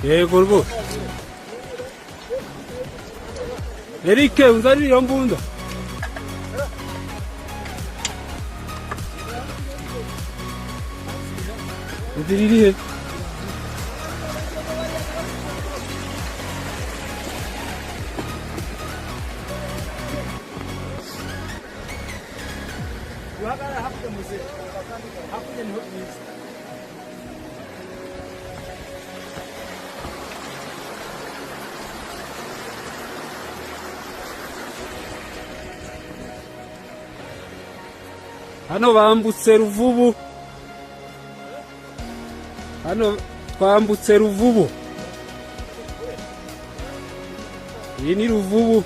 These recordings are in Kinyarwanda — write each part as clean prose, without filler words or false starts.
Yego rwose. Eric unzanira iyo mbunda. Ndiririye. Hano bambutse Ruvubu. Hano twambutse Ruvubu. Iyi ni Ruvubu.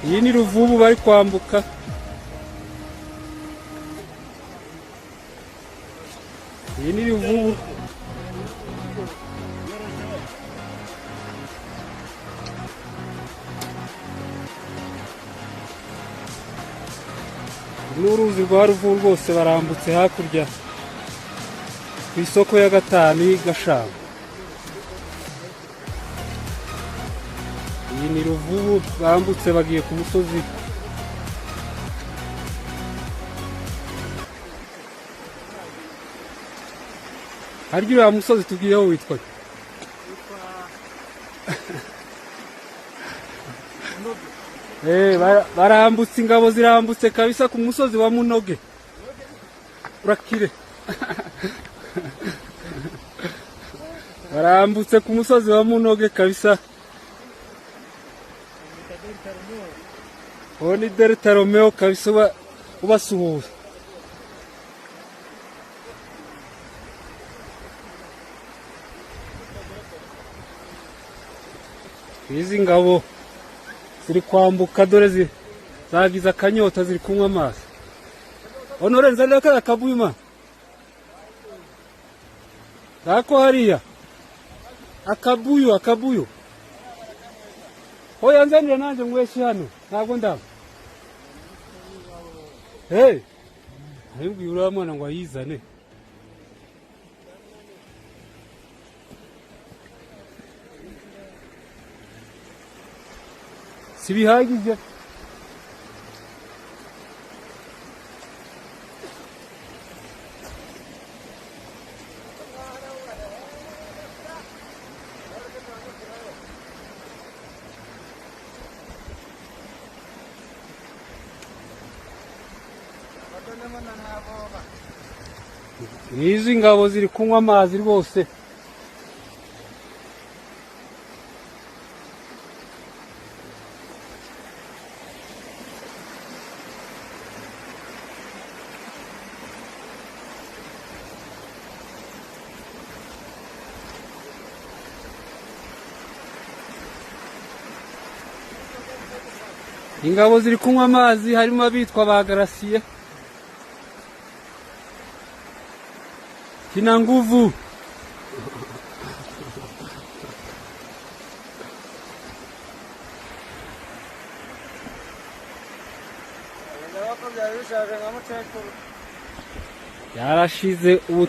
Iyi ni Ruvubu bari kwambuka. Iyi ni Ruvubu. N'uruzi rwa Ruvubu rwose barambutse hakurya ku isoko ya gatanu y'Igashamba. Iyi ni Ruvubu bambutse bagiye ku musozi. Harya uriya musozi tubwiyeho witwa barambutse, ingabo zirambutse kabisa ku musozi wa Munoge. Urakire. Barambutse ku musozi wa Munoge kabisa. Oni Delta Romeo kabisa ubasuhuza. Izi ngabo ziri kwambuka dore zagize akanyota ziri kunywa amazi. Honore nzanira ka kabuyuma. Dako hariya. Akabuyu. Hoya nzanira nanje ngweshi hano. Ntabwo ndaba. Hey. Ahubwo uriya mwana ngo ayizane. Sibihagije. Izi ngabo ziri kunywa amazi rwose. Ingabo ziri kunywa amazi, harimo abitwa ba Garasiye. Kina nguvu. Yarashize ubu